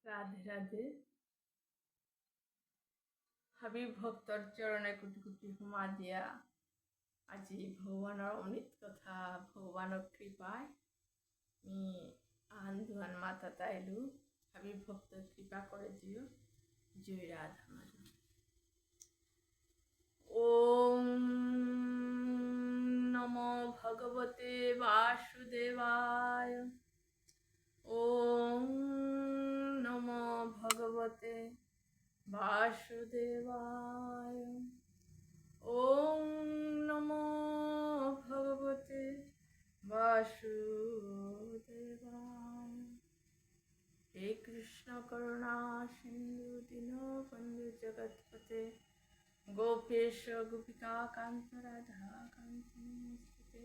রাধে রাধে। হাবিব ভক্তর চরণে কোটি কোটি হুমা দিয়া আজি ভগৱানৰ অমৃত কথা ভগৱানৰ কৃপায় আমি আন্দোলন মাতা তাইলু হাবিব ভক্তর কৃপা করে দিও। জয় রাধা মাধব। ওম নমো ভগবতে বাসুদেবায়। ওম নমো ভগবতে বাসুদেবায়। ওম নমো ভগবতে বাসুদেবায়। হে কৃষ্ণ করুণা সিন্ধু দীনবন্ধু জগৎপতে গোপেশ গোপিকা কান্ত রাধা কান্ত নমস্তুতে।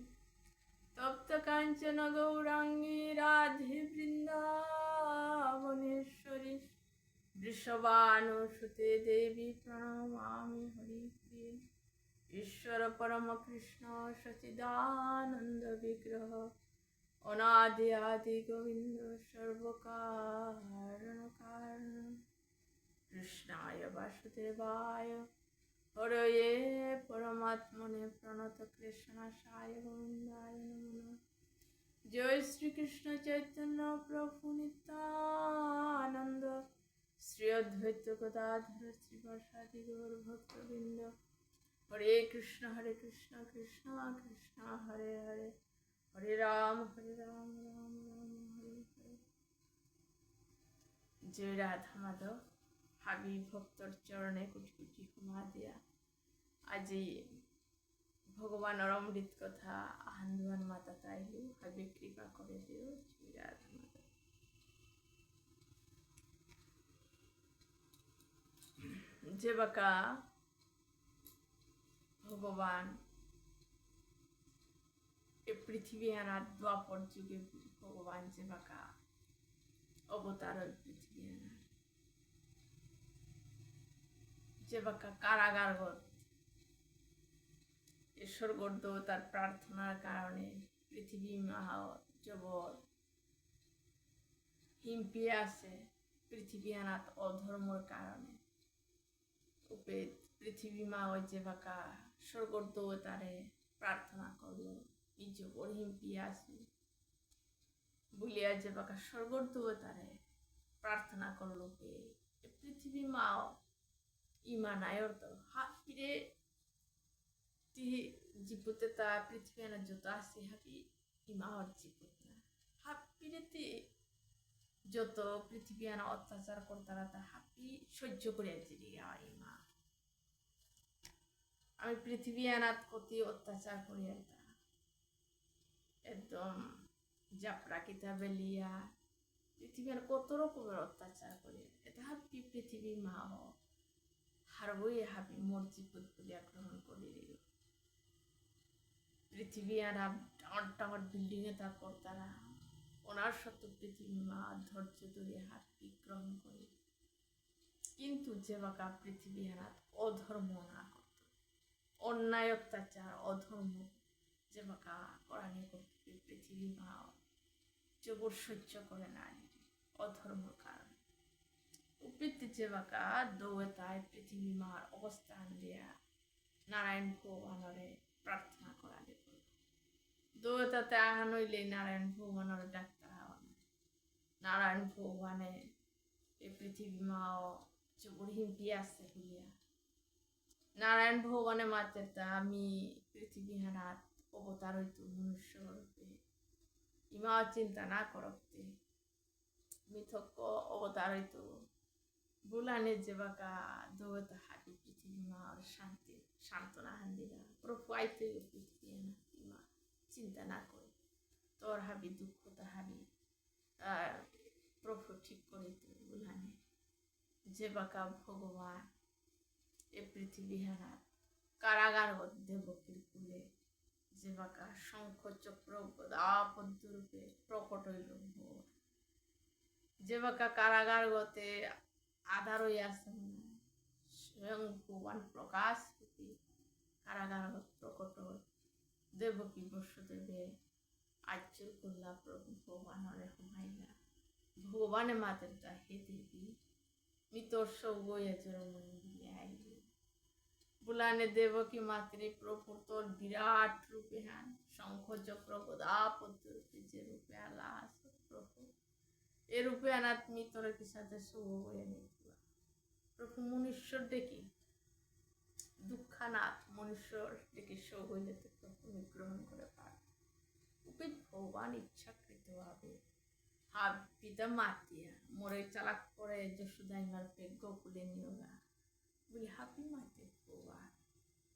তপ্ত কাঞ্চন গৌরাঙ্গী রাধে বৃন্দাবনেশ্বরী বৃষভানুসুতে দেবী প্রণমামি হরিপ্রিয়ে। ঈশ্বর পরম কৃষ্ণ সচিদানন্দ বিগ্রহ অনাদি আদি গোবিন্দ সর্বকারণ কারণ। কৃষ্ণায় বাসুদেবায় হরয়ে পরমাত্মনে প্রণত কৃষ্ণাশায় গোবিন্দায় নমঃ। জয় শ্রীকৃষ্ণ চৈতন্য প্রভু নিত্যানন্দ শ্রী অদ্বৈত গদাধর শ্রীবাসাদি গৌর ভক্তবৃন্দ। হরে কৃষ্ণ কৃষ্ণ কৃষ্ণ হরে হরে হরে রাম রাম রাম হরে হরে। জয় রাধা মাধব। হাবিব ভক্তর চরণে কোটি কোটি হুমা দিয়া আজি ভগবানের অমৃত কথা আন্দোলন মাতা তাইলু হাবিব কৃপা করে দিও। জয় রাধা মাধব। যে বাকা ভগবান এ পৃথিবী আনার দ্বাপর যুগে ভগবান যে বাকা অবতার ওই পৃথিবী আনার যে বাকা কারাগার স্বর্গর দেবতার প্রার্থনার কারণে পৃথিবী মহা জগৎ হিমপিয়ে আছে পৃথিবী আনাত অধর্মর কারণে। পৃথিবী মা ওই যে বাকা স্বর্গর দেবতারে প্রার্থনা করলো নিজ হিমপিয়ে আছে বলিয়া যে বাকা স্বর্গর দেবতারে প্রার্থনা করলো কে পৃথিবী মা ইমানায় তো হাত ফিরে জীবতে তা পৃথিবী আনা যত আছে হাপি ইমাহর জীবত না হাত ফিরেতে যত পৃথিবী আনা অত্যাচার করতারা তা হাপি সহ্য করে ইমা আমি পৃথিবী আনাত কতি অত্যাচার করি একদম জাপড়া কিতাবে লিয়া পৃথিবীর কত রকমের অত্যাচার করে এটা হাপি পৃথিবী মা হারবই হাপি মোর জীবত বলিয়া গ্রহণ করে দিল। পৃথিবী আর টাওয়ার টাওয়ার বিল্ডিং এ তা করতারা ওনার সত্য পৃথিবী মা ধৈর্য ধরে হাপি গ্রহণ করে। কিন্তু যে বাকা পৃথিবী হারাত অধর্ম না করত অন্যায় অত্যাচার অধর্ম যে বাকা করানি করতে পৃথিবী মা জবর সহ্য করে না অধর্ম কারণে উপৃত্তি যে বাকা দৌতায় পৃথিবী মার অবস্থান দিয়া নারায়ণ ভগবানরে প্রার্থনা করা যেত। দৌতাতে আহান হইলে নারায়ণ ভগবানরে ডাক্তার হওয়ান নারায়ণ ভগবানে এই পৃথিবী মাও জবর হিমপিয়ে আসছে বলিয়া নারায়ণ ভগবানে মাতে তা আমি পৃথিবী হারাত অবতার হইতো মনুষ্য রূপে ইমা চিন্তা না করতে মিথক্য অবতার হইতো বুলানের যে বাকা দৌতা হাবি পৃথিবী মার শান্তি সান্ত্বনা হান্দিরা প্রভু আইতে পৃথিবী হানা ইমা চিন্তা না করে তোর হাবি দুঃখতা হাবি প্রভু ঠিক করে বুলানে যে বাকা ভগবান এ পৃথিবী হারা কারাগার দেবকীর কুলে যে বাকা শঙ্খ চক্র গদাপদ্ম রূপে প্রকট হইল যে বাকা কারাগার গতে আধার হইয়া আছে স্বয়ং ভগবান প্রকাশ রূপে কারাগার প্রকট দেবকী বসুদেবে আচ্ছুর করলা প্রভু ভগবান হরে হুমাইলা भगवान मात्र ता हे देवी मी तो सौगोया जरमनी आई बुलाने देव की मातृ प्रभु तोर विराट रूपे हैं शंख चक्र गदा पद्म रूपे जे रूपे आलास प्रभु ए रूपे अनात्मी तोर के साथ सौगोया नहीं प्रभु मनुष्य देखी दुखानाथ मनुष्य देखी सौगोया तो प्रभु में ग्रहण करे पार उपे भगवान इच्छाकृत भावे हा पिता मातिया मोरे चालाक करे যশোদাই মার পেট গোকুলে নিয়োগা বলি হাপি মাতে ভগবান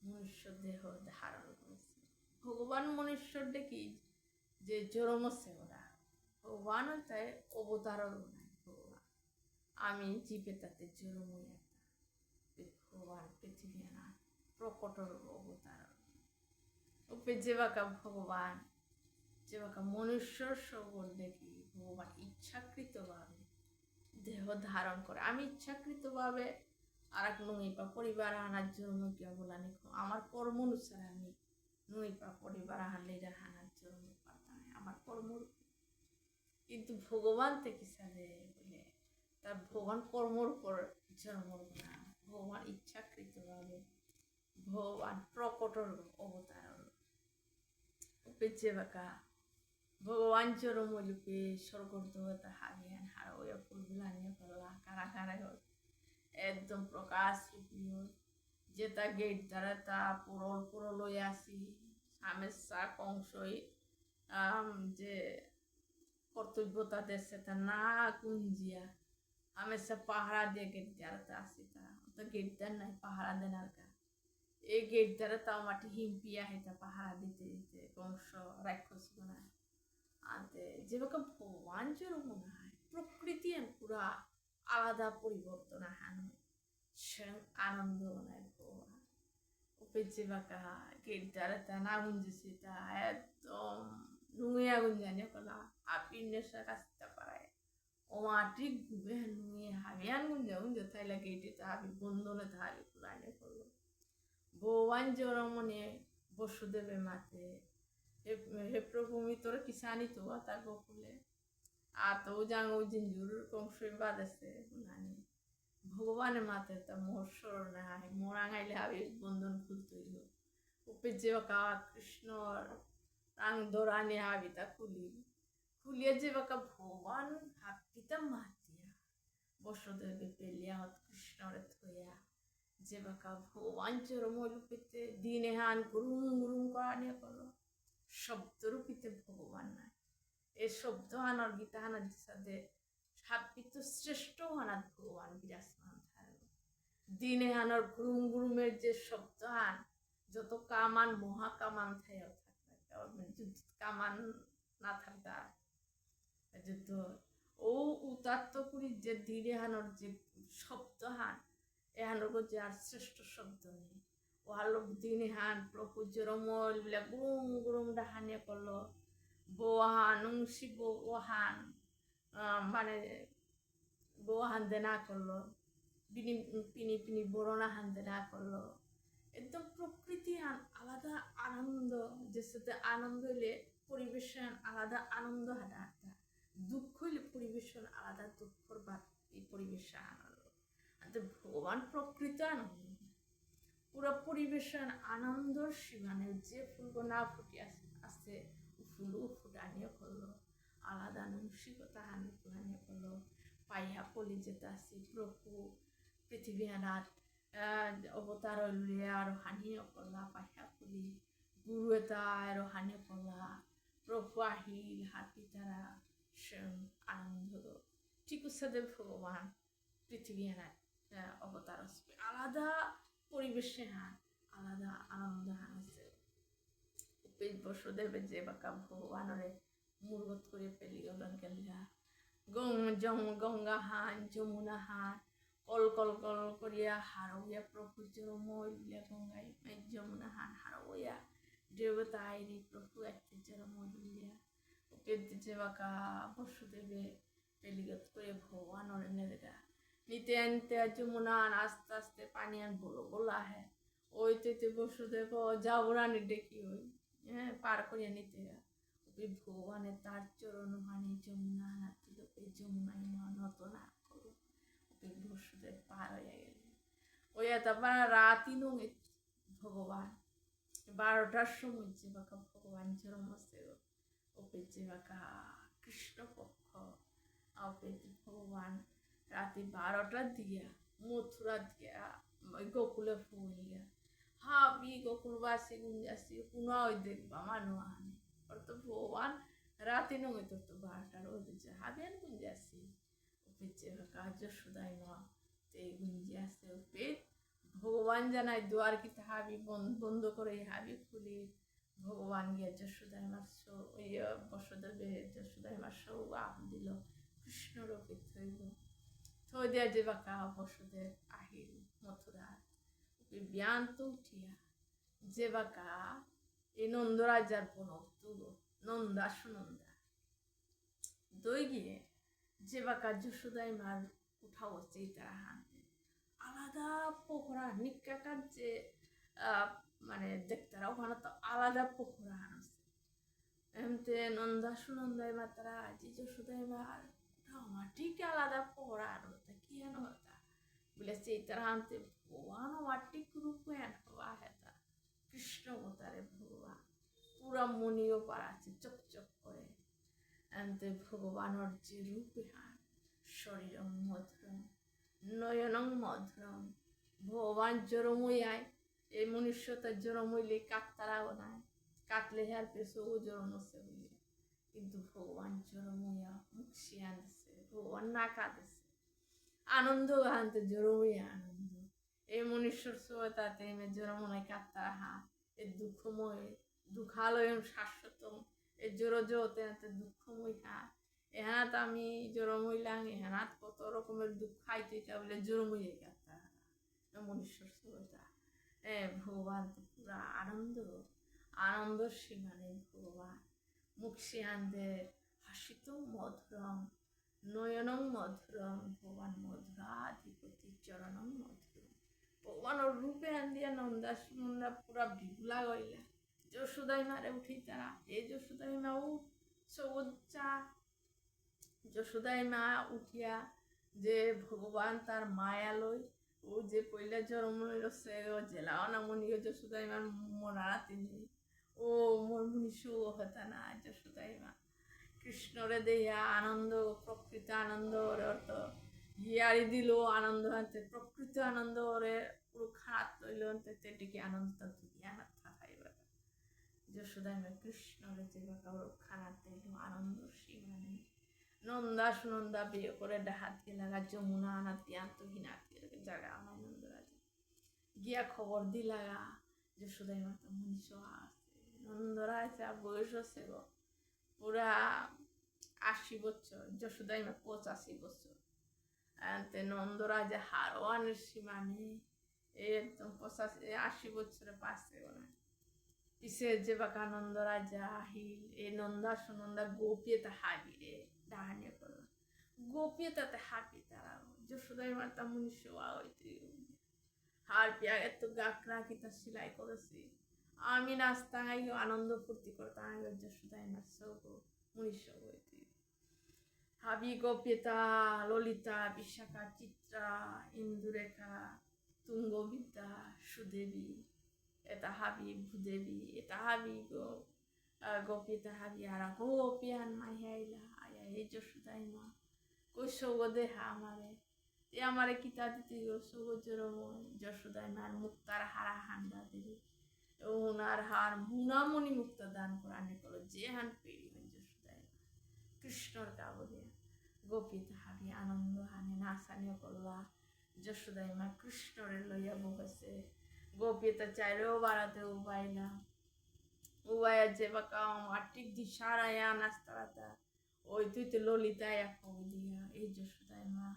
মনুষ্য দেহ ধারণ করেছে ভগবান মনুষ্য দেখি যে জরমছে ওরা ভগবান তাই অবতারও নাই ভগবান আমি জীবে তাতে জরমই একটা ভগবান পৃথিবী না প্রকটর অবতার ওপে যেবাকা ভগবান যেবাকা মনুষ্যর সবল দেখি ভগবান ইচ্ছাকৃতভাবে দেহ ধারণ করে আমি ইচ্ছাকৃতভাবে আর এক নুইপা পরিবার আনার জন্য কেউ বলানি আমার কর্ম অনুসারে আমি নুইপা পরিবার আনলে হানার জন্য পারতাম আমার কর্ম কিন্তু ভগবান থেকে সাথে বলে তার ভগবান কর্মর উপর জন্ম না ভগবান ইচ্ছাকৃতভাবে ভগবান প্রকটর অবতার পেছে বাঁকা ভগবান চরমলুপে স্বর্গদেবতা হারিয়ান হারোয়া ফুলগুলানিয়া করলা কারা কারা একদম প্রকাশ রূপীয় যেটা গেট দ্বারা তা পুরল পুরলই আসি হামেশা কংসই যে কর্তব্যতা দেশে তা না কুঞ্জিয়া হামেশা পাহারা দিয়ে গেট দ্বারা আসি তা তো গেট দ্বার নাই পাহারা দেনার কা এই গেট দ্বারা তাও মাটি হিমপিয়া হেতা পাহারা দিতে দিতে কংস রাক্ষস বানায় আনতে যেভাবে ভগবান যেরকম মনে হয় প্রকৃতি পুরা আলাদা পরিবর্তন হান স্বয়ং আনন্দ বানায় ভগবান ওপে যেবাকা গেট দ্বারা তা না গুঞ্জেছে তা একদম নুয়ে গুঞ্জানে কলা আপিনেশা কাছটা পারায় ও মাটি গুবে নুয়ে হাবিয়ান গুঞ্জা গুঞ্জা তাইলা গেটে তা হাবি বন্ধনে তা হাবি পুরানে করলো ভগবান জরমনে বসুদেবে মাতে हे प्रभु मी तोर किसानी तो आता गोकुले तो जांगो जिंजूर कंसुई बादसे बुलानी भगवान माते त मोर ना है मोरांगाइले हाबी बंधन खुलते हो उपे जेवका कृष्ण रंग दोरानी हाबी ता खुलिए जेवका भगवान हापिता मातिया बसुदेवे पेलिया हत कृष्ण रे थोया जेवका भगवान चरमलुपेते दिने हान गुरुम गुरुम कराने करो শব্দরূপীতে ভগবান নাই এই শব্দ আনার গীতা আনার সাথে সাপিত শ্রেষ্ঠ আনার ভগবান বিরাজমান থাকে দিনে আনার গুরুম গুরুমের যে শব্দ আন যত কামান মহাকামান থাকেও থাকবে যুদ্ধ কামান না থাকতা যুদ্ধ ও উতাত্তপুরী যে দিনে আনার যে শব্দ হান এ আনার যে আর শ্রেষ্ঠ শব্দ নেই ওয়ালোক দিনে হান প্রভু জরমল বলে গুরুম গুরুম ডাহানিয়া করলো বোহান উংশি বোহান মানে বোহান দেনা করলো পিনি পিনি বরণা হান দেনা করলো একদম প্রকৃতি আলাদা আনন্দ যে সাথে আনন্দ হইলে পরিবেশন আলাদা আনন্দ হাঁটা হাঁটা দুঃখ হইলে পরিবেশন আলাদা দুঃখর বা এই পরিবেশন আনন্দ ভগবান প্রকৃত আনন্দ পুরো পরিবেশন আনন্দর সীমানে যে ফুলগো না ফুটে আসছে ফুলও ফুটানিয়ে করলো আলাদা মানসিকতা হানিয়ে করলো পাইহা পলি যেতে আসছে প্রভু পৃথিবী আনার অবতার লুয়ে আরো হানিয়ে করলা পাইহা পলি গুরু এটা আরো হানিয়ে করলা প্রভু আহিল হাতি তারা স্বয়ং আনন্দ ঠিক সাথে ভগবান পৃথিবী আনার অবতার আসবে আলাদা পরিবেশে হান আলাদা আনন্দ হান আছে বসুদেবে যে বাকা ভগবানরে মুরগত করে পেলি গলন কেলিয়া গঙ্গা হান যমুনা হান কল কল কল করিয়া হারইয়া প্রভু জরমইয়া গঙ্গাই যমুনা হান হারইয়া দেবতা আইরি প্রভু একটি জরমইয়া ওকে যে বাকা বসুদেবে পেলিগত করে ভগবানরে নেদেগা নিতে আনতে যমুনা আস্তে আস্তে পানি আন বলো বলা হ্যাঁ ওই তো বসুদেব যাবরানি ডেকি ওই হ্যাঁ পার করিয়া নিতে ওই ভগবানের তার চরণ হানি যমুনা হানাতে যমুনাই মান নত না করো ওকে বসুদেব পার হয়ে গেলে ওই তারপর রাতই নঙে ভগবান 12টার সময় যে বাঁকা ভগবান জন্ম হচ্ছে ওপে যে বাঁকা কৃষ্ণপক্ষ ওপে ভগবান রাতে 12টার দিয়া মথুরা দিয়া গোকুলে ফুলিয়া হাবি গোকুলবাসী গুঞ্জাসী পুনঃ ওই দেখবা মানুষ আনে অর্থ ভগবান রাতে নঙে তো 12টার ওই যে হাবিয়ান গুঞ্জাসী ওপে যে বাঁকা যশোদাই মা তে গুঞ্জাসী ওপে ভগবান জানাই দুয়ার কি হাবি বন্ধ করে হাবি খুলে ভগবান গিয়া যশোদাই মার ওই বসুদেবে যশোদাই মার আহ দিল কৃষ্ণ রূপে থইল থই দিয়া যে বাঁকা বসুদেব আহিল মথুরা ওকে ব্যান্ত উঠিয়া যে বাঁকা এই নন্দরাজার বনক তুল নন্দা সুনন্দা দই গিয়ে যে বাঁকা যশোদাই মার উঠাও হচ্ছে তারা হাতে আলাদা পোখরা নিকাকার যে মানে দেখতারা ওখানে তো আলাদা পোখরা আনছে এমতে নন্দা সুনন্দাই মা তারা যে যশোদাই মার আমার ঠিক আলাদা পোখরা আনতে কি হেন হতা বলে সেই তারা আনতে ভগবান ওয়াটিক রূপে হওয়া হেতা কৃষ্ণ অবতারে ভগবান পুরা মনিও পাড়াচ্ছে চকচক করে এমতে ভগবানের যে রূপে হান শরীর মধুরম নয়নং মধুরম ভগবান জরমইয়ায় এই মনুষ্যতা জরমইলে কাকতারাও নাই কাটলে হার পেছো ও জরম হচ্ছে বলে কিন্তু ভগবান জরমইয়া মুখি আনছে ভগবান না কাঁদেছে আনন্দ আনতে জরমইয়া আনন্দ এই মনুষ্যর সোতাতে এমে জরমনাই কাকতারা হা এর দুঃখময় দুঃখালয়ম শাশ্বতম এর জোর জোতে দুঃখময় হা এহানাত আমি জোরমইলাম এহানাত কত রকমের দুঃখ খাইতে বলে জোরমই কাতা মনুষ্যর শ্রোতা ভগবান তো পুরা আনন্দ সীমানে ভগবান মুখি আনদের হাসিত মধুরম নয়নং মধুরম ভগবান মধুরাধিপতি চরণং মধুরম ভগবানের রূপে আন দিয়া নন্দা সুনন্দা পুরা বিগুলা গইলা যশোদাই মারে উঠি তারা এই যশোদাই মা ও সবুজা যশোদাই মা উঠিয়া যে ভগবান তার মায়া লই ও যে পইলা জন্ম লইছে ও জেলাও না মনি যশোদাই মার মনারা তিনি ও মোর মনীষু হতা না যশোদাই মা কৃষ্ণরে দেয়া আনন্দ প্রকৃত আনন্দ ওরে অর্থ হিয়ারি দিল আনন্দ হাতে প্রকৃত আনন্দ ওরে পুরো খাত তৈল তেটিকে আনন্দ দুনিয়া না থাকাইবা যশোদাই মা কৃষ্ণরে যে বাঁকা ওর খানাতে আনন্দ সীমা নেই নন্দা সুনন্দা বিয়ে করে ডাহাত লাগা যমুনা আনাতি আন্তহীনাতি জায়গা আমার নন্দরাজা গিয়া খবর দিলাগা যশোদাই মাতা মনীষ আছে নন্দরাজা বয়স আছে গো পুরা 80 বছর যশোদাই মা 85 বছর তে নন্দরাজা হারওয়ানের সীমা নেই একদম 85-80 বছরে পাশে ওরা পিছে যে বাঁকা নন্দরাজা আহিল এ নন্দা সুনন্দা গোপিয়ে তা হাবিরে ডাহানিয়া করলো গোপিয়ে তাতে হাঁপি তারা যশোদাই মাতা মনীষ হইতে হার পিয়া এত গাকড়া কিতা সেলাই করেছি আমি নাচতাম আনন্দ ফুর্তি করতাম যশোদাই মার সব মনীষ হইতে হাবি গোপিতা ললিতা বিশাখা চিত্রা ইন্দুরেখা তুঙ্গবিদ্যা সুদেবী এটা হাবি ভূদেবী এটা হাবি গোপিতা হাবি আর গোপিয়ান মাইয়াইলা আয়া এই যশোদাই মা কই সৌগ দেহা আমারে কিতা দিতে গো সৌগ জরময় যশোদাই মার মুক্তার হারা হান্ডা দিবি ওনার হার মুনামণি মুক্ত দান করানে করো যে হান পেড়ি হয় যশোদাই মা কৃষ্ণর কাবরিয়া গোপিতা হাবি আনন্দ হানে নাচানিও করলা যশোদাই মা কৃষ্ণরে লইয়া বসে গোপিতা চাইলেও বাড়াতে উবাইলা উবাইয়া যে বাঁকা আটিক দি সারায়া নাস্তারাতা ওই তুই তো ললিতা এক দিয়া এই যশোদাই মা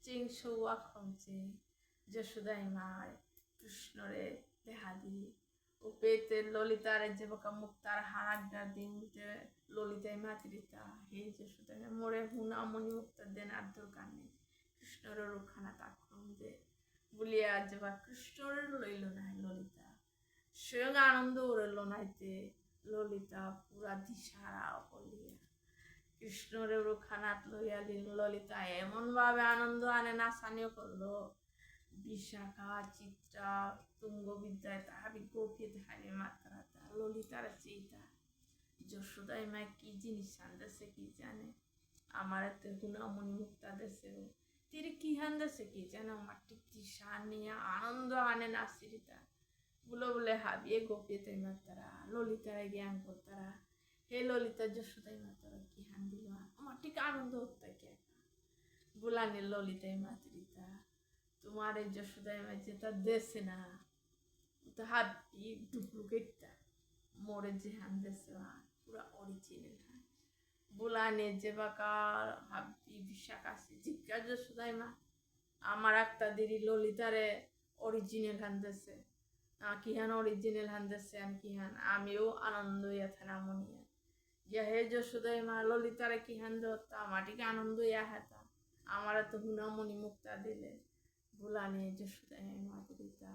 চিং সৌয়া খমছে যশোদাই মা কৃষ্ণরে দেহা দি ও পেতে ললিতারে যে বাঁকা মুক্তার হারাগা দিন যে ললিতাই মাতৃতা হে যশোদাই মা মোরে হুনা মণি মুক্তার দেন আর দরকার নেই কৃষ্ণরে রুখানা তাক্ষণ দে বলিয়া যে বা কৃষ্ণরে লইল না ললিতা স্বয়ং আনন্দ ওরে লনাইতে ললিতা পুরা দিশারা বলিয়া কৃষ্ণরে খানাত লইয়া ললিতা এমন ভাবে আনন্দ আনে নাচানিও করলো। বিশাখা চিত্রা তুঙ্গবিদ্যায় তাহাবি গোপিয়ে হারে মাত্রা ললিতার চিতা যশোদাই মা কি জিনিস আনতেছে কি জানে, আমার এত গুণামণি মুক্তা দেশে তিরে কি হানতেছে কি জানে, মাটি তৃষা নিয়ে আনন্দ আনে নাচিরিতা বলে বলে হাবিয়ে গোপিয়ে তাই মাতারা ললিতারা জ্ঞান করতারা। হে ললিতা যশোদাই মাতারা কি হান দিল আমার ঠিক আনন্দ হতো কে বুলানি ললিতাই মাতৃতা তোমার এই যশোদাই মা যেটা দেশে না তো হাবি ডুপ্লিকেটটা মোরে যে হান দেশে পুরা অরিজিনাল হয় বুলানি যে বাকার হাবি বিশাখ আছে জিজ্ঞাসা যশোদাই মা আমার একটা দিদি ললিতারে অরিজিনাল হান দেশে কিহান অরিজিনাল হান দেশে আমি কিহান আমিও আনন্দ ইয়া থানা মনিয়া ইয়া হে যশোদাই মা ললিতারে কিহান ধরতা মাটিকে আনন্দ ইয়া হেতা আমার তো হুনামণি মুক্তা দিলে বুলানি যশোদাই মাতৃতা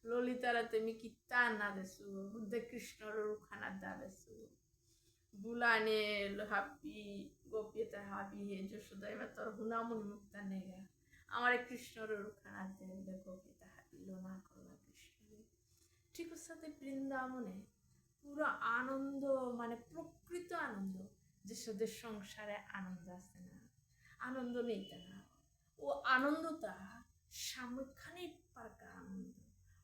ললিতারা তুমি কিত্তা না দেসু বুদ্ধে কৃষ্ণর রুখানা দা দেসু বুলানে হাবি গোপিয়তা হাবি হে যশোদাই মা তোর হুনামণি মুক্তা নেগা আমার কৃষ্ণর রুখানা দে গোপিয়তা হাবি লোনা করলা কৃষ্ণ ঠিক সাথে বৃন্দাবনে পুরো আনন্দ মানে প্রকৃত আনন্দ যে সাদের সংসারে আনন্দ আছে না আনন্দ নেই তা না ও আনন্দটা সাময়িক খানিক পাকা আনন্দ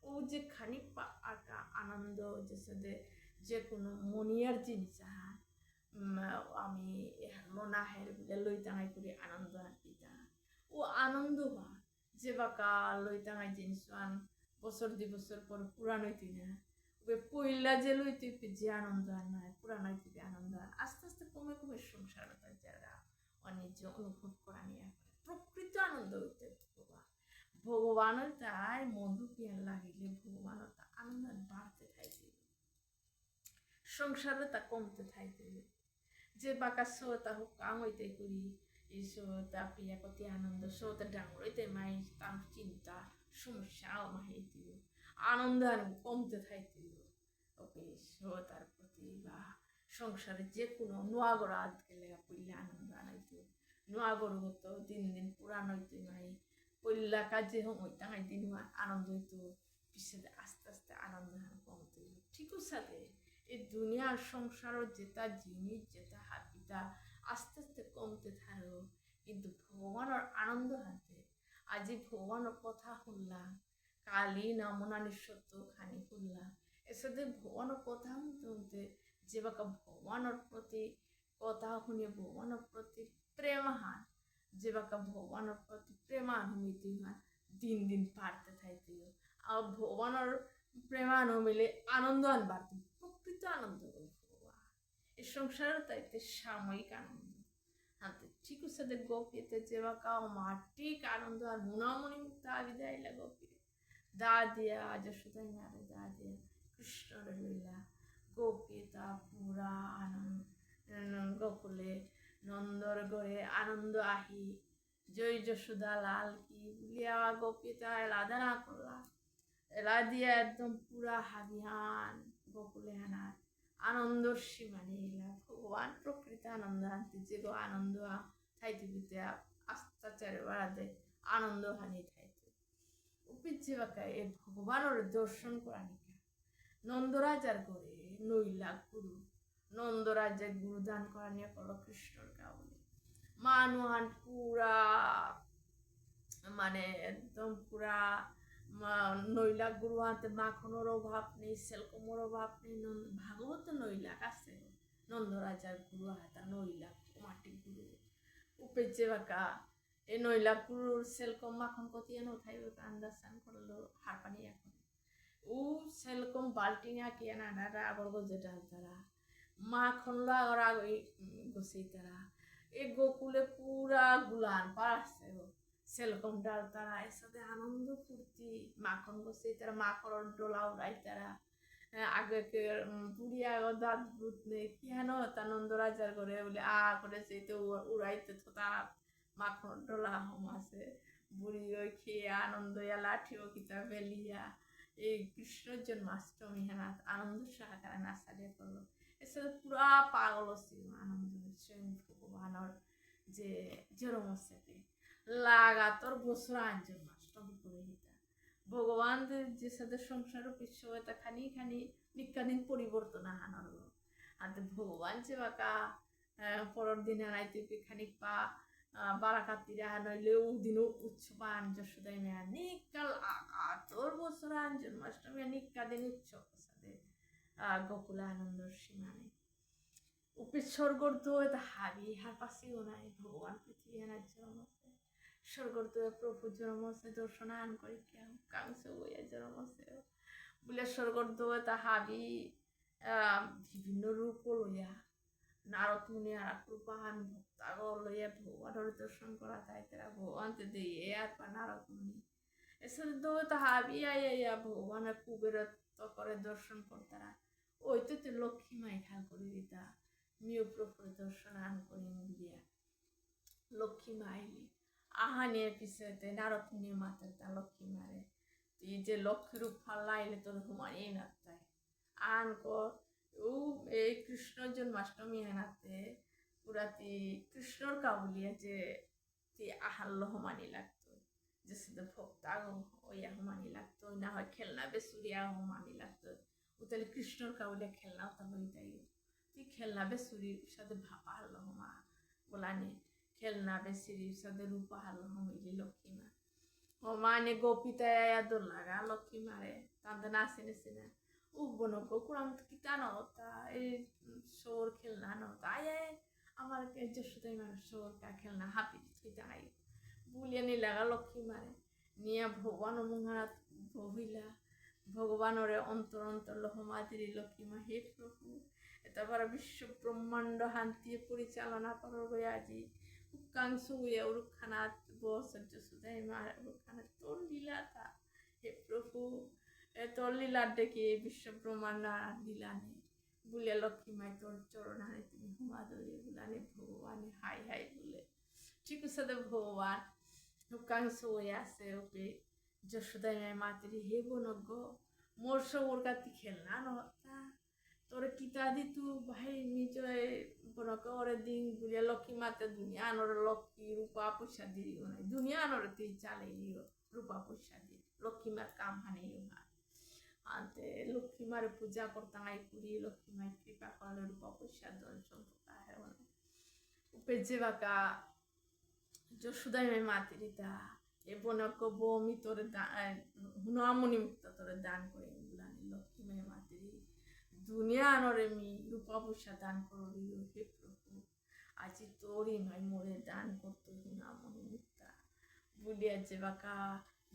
ও যে খানিক পাকা আনন্দ যে সাথে যে কোনো মনিয়ার জিনিস আমি লোনা হের লই টাঙাই করি আনন্দ আনপিতা ও আনন্দ বা যে বাকা লই টাঙাই জিনিস আন বছর 2 বছর পর পুরান হইতি না পইলা যে লইতে যে আনন্দ আর নয় পুরান হইতে আনন্দ আস্তে আস্তে কমে কমে সংসার যারা অনিজ অনুভব করা নিয়ে প্রকৃত আনন্দ হইতে ভগবানের তাই মধু পিয়ার লাগিলে ভগবানের তা আনন্দ বাড়তে থাকবে সংসারে তা কমতে থাকবে যে বাকা শ্রোতা হোক কাম হইতে করি এই শ্রোতা প্রিয়া কতি আনন্দ শ্রোতা ডাঙর হইতে মাই তার চিন্তা সমস্যা মাহিতি আনন্দ আর কমতে থাকতে ওকে শ্রোতার প্রতি বা সংসারে যে কোনো নোয়াগর আদ গেলে পড়লে আনন্দ আনাইতে নোয়াগর হতো দিন দিন পুরান হইতে মাই পল্লা কাজে সময় তাই দিন আনন্দ হইতো পিছিয়ে আস্তে আস্তে আনন্দ কমতে ঠিকও সাথে এই দুনিয়ার সংসারও যেটা জিনিস যেটা হাতিটা আস্তে আস্তে কমতে থাকো কিন্তু ভগবানের আনন্দ হাতে আজি ভগবানের কথা শুনলাম কালি নামনানি সত্য খানি শুনলাম এসাথে ভগবানের কথা শুনতে যে বাকা ভগবানের প্রতি কথা শুনে ভগবানের প্রতি প্রেমহান যে বাকা ভগবানের প্রতি প্রেমানুমিতি হয় দিন দিন পারতে থাকতে আর ভগবানের প্রেমানুমিলে আনন্দ আন বাড়তে প্রকৃত আনন্দ ভগবান এই সংসারের তাইতে সাময়িক আনন্দ হাতে ঠিক সাথে গোপিতে যে বাকা মাটিক আনন্দ আর মুনামণি মুক্তা বিদায়লা গোপীরে দা দিয়া যশোদাই মারে দা দিয়া কৃষ্ণর লইলা গোপিতা পুরা আনন্দ গোকুলে নন্দর গড়ে আনন্দ আহি জয় যশোদা লাল কি বলিয়া গোপিতা এলাদানা করলা এলা দিয়া একদম পুরা হাবিহান গোকুলে হানার আনন্দর সীমানে এলা ভগবান প্রকৃত আনন্দ আনতে যে গো আনন্দ থাইতে দিতে আস্তাচারে বাড়াতে আনন্দ হানি থাইতে উপিচ্ছে বাকা এ ভগবানের দর্শন করা নিকা নন্দরাজার করে নইলা গুরু নন্দরাজ্যের গুরু দান করা নিয়ে করলো কৃষ্ণর কাবলে মানুহান পুরা মানে একদম পুরা নৈলাক গুরু হাতে মাখনের অভাব নেই সেলকমের অভাব নেই ভাগবত নৈলাক আছে নন্দরাজার গুরু হাতা নৈলাক মাটির গুরু উপেজে বাকা এই নৈলাক গুরুর সেলকম মাখন কতি এনে উঠাইব আন্দাজ করলো হার পানি এখন ও সেলকম বাল্টিঙা কি না আগর যেটা তারা মাখন আগর আগে গোসেই তারা এ গোকুলে পুরা গুলান পারছে সেরকম ডাল তারা এর সাথে আনন্দ ফুর্তি মাখন বসে তারা মাখনের ডোলা উড়াই তারা আগে বুড়িয়া দাঁত ভূত নেই কি হেন আনন্দ রাজার করে বলে করে সেই তো উড়াইতে তো তারা মাখনের ডোলা হম আছে বুড়ি ওই খেয়ে আনন্দ লাঠিও কিতা বেলিয়া এই কৃষ্ণ জন্মাষ্টমী হ্যাঁ আনন্দ সহকারে নাচারিয়া করলো এসে পুরা পাগল ছিল আনন্দ স্বয়ং ভগবানের যে জন্মোৎসবে লাগাতর বছর জন্মাষ্টমী করে দিতা ভগবান যে সাথে সংসার পিছনে তা খানি খানি নিকাদিন পরিবর্তন আনার আর ভগবান যে বাকা পরের দিন আনাইতে খানিক পা বারাকাতিরা নইলেও দিনও উৎসব আন যশোদাই মেয়া নিকাল আগাতর বছর আন জন্মাষ্টমী নিকাদিন উৎসব সাথে গোকুলা আনন্দর সীমা নেই স্বর্গর তো এটা হাবি হার পাশেও নাই ভগবান পৃথিবী আনার জন্ম আছে স্বর্গর তো প্রভু জন্ম আছে দর্শন আন করে কেউ কাংস বইয়া জন্ম আছে বলে স্বর্গর তো এটা হাবি বিভিন্ন রূপ লইয়া নারদ মুনি আর কৃপাহান ভক্তাগর লইয়া ভগবানের দর্শন করা তাই তারা ভগবান তো দিয়ে আর পা নারদ মুনি এসে তো এটা হাবি আইয়া ভগবানের কুবেরত্ব করে দর্শন করতারা ওই তো লক্ষ্মী মাই খেয়াল করে দিতা মিও প্রভুর দর্শন আন করি দিয়া লক্ষ্মী মা আইলি আহানের পিছতে নারদ মুনি মাতার তা লক্ষ্মী মারে তুই যে লক্ষ্মীর রূপ ফাল্লাইলে তোর হুমায়ই না তাই আন কর ও এই কৃষ্ণ জন্মাষ্টমী আনাতে পুরাতি কৃষ্ণর কাবুলিয়া যে তুই আহাল্য হুমানি লাগতো যে শুধু ভক্তা ওইয়া হুমানি লাগতো না হয় খেলনা বেসুরিয়া হুমানি লাগতো ও তাহলে কৃষ্ণর কাবুলিয়া খেলনাও তাহলে তাই তুই খেলনা বেসুরির সাথে ভাপা হাল্লো হুমা বলানি খেলনা বেসুরির সাথে রূপা হাল্লো হুমিলি লক্ষ্মী মা হুমানে গোপিতায় আদর লাগা লক্ষ্মী মারে তাদের নাচে নেছে না উবনক কুরাম কিতা নতা এই শোর খেলনা নতা আয় আমার যশোদাই মানুষ শোর কা খেলনা হাপি কিতা নাই বুলিয়ে নি লাগা লক্ষ্মী মারে নিয়া ভগবান মহারাজ ভবিলা ভগবানরে অন্তর অন্তর লহমাদিরি লক্ষ্মী মা হে প্রভু তারপরে বিশ্ব ব্রহ্মাণ্ড শান্তি পরিচালনা করার বই আজি উৎকাংশ হইয়া উরুখানাত বসর যশোদাই মার উরুখানাত তোর লীলা তা হে প্রভু তোর লীলার ডেকে বিশ্ব ব্রহ্মাণ্ড দিলানে বলে লক্ষ্মী মাই তোর চরণারে তুমি হুমা দরে বুলানে ভগবানে হাই হাই বলে ঠিক সাথে ভগবান হুকাংশ হয়ে আছে ওকে যশোদাই মাই মাতেরি হে বনজ্ঞ মোর সবর কাতি খেলনা নতা তোর কিতা দি তু ভাই নিজে বনক ওরে দিন বুলিয়া লক্ষ্মী মাতে দুনিয়া আনর লক্ষ্মী রূপা পয়সা দিও নাই দুনিয়া আনর তুই চালে রূপা পয়সা দি লক্ষ্মী মার কাম হানিও না আনতে লক্ষ্মী মারে পূজা করতাম আই পুরি লক্ষ্মী মাই কৃপা করলে রূপা পয়সা ধন সম্পদ আহে উপে যে বাকা যশোদাই মাই মাতিরিতা এ বনক বমি তোরে হুনামনি মুক্ত তোরে দান করে বুলানি লক্ষ্মী মাই মাতিরি দুনিয়া আনরে মি রূপা পয়সা দান করবি হে প্রভু আজি তোরই নয় মোরে দান করতো হুনামনি মুক্তা বুলিয়া যে বাকা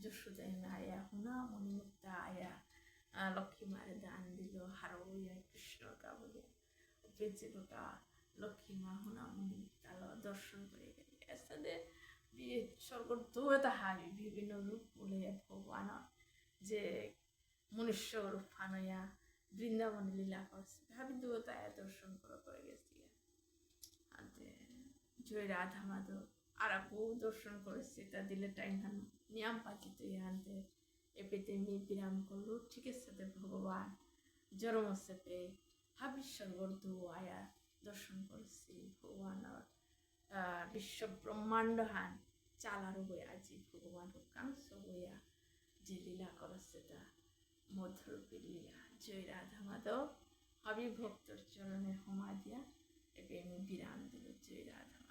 যশোদাই মা আয়া হুনামনি মুক্তা আয়া লক্ষ্মী মারে দান দিল হারো ইয়া কৃষ্ণর কা বলে বেঁচে বাকা লক্ষ্মী মা হুনামনি মুক্তা দর্শন করে গেলে এর সাথে স্বর্গ দৌড়াতে হাবি বিভিন্ন রূপ বলে ভগবান যে মনুষ্য রূপ ফানয়া বৃন্দাবন লীলা করছে ভাবি দৌড়ায় দর্শন করে গেছি জয় রাধা মাধব আর বউ দর্শন করেছে তা দিলে টাইম হান নিয়ম পাচিতে আনতে এপেতে মি বিরাম করলো ঠিক সাথে ভগবান জন্মোৎসবে হাবি স্বর্গর দু আয়া দর্শন করেছি ভগবান বিশ্ব ব্রহ্মাণ্ড হান চালার বই আজি ভগবান কাংস বইয়া যে লীলা করেছে তা মধুরূপী লীলা জয় রাধা মাধব হাবি ভক্তর চরণে হোমা দিয়া এবে আমি বিরাম দিল জয় রাধা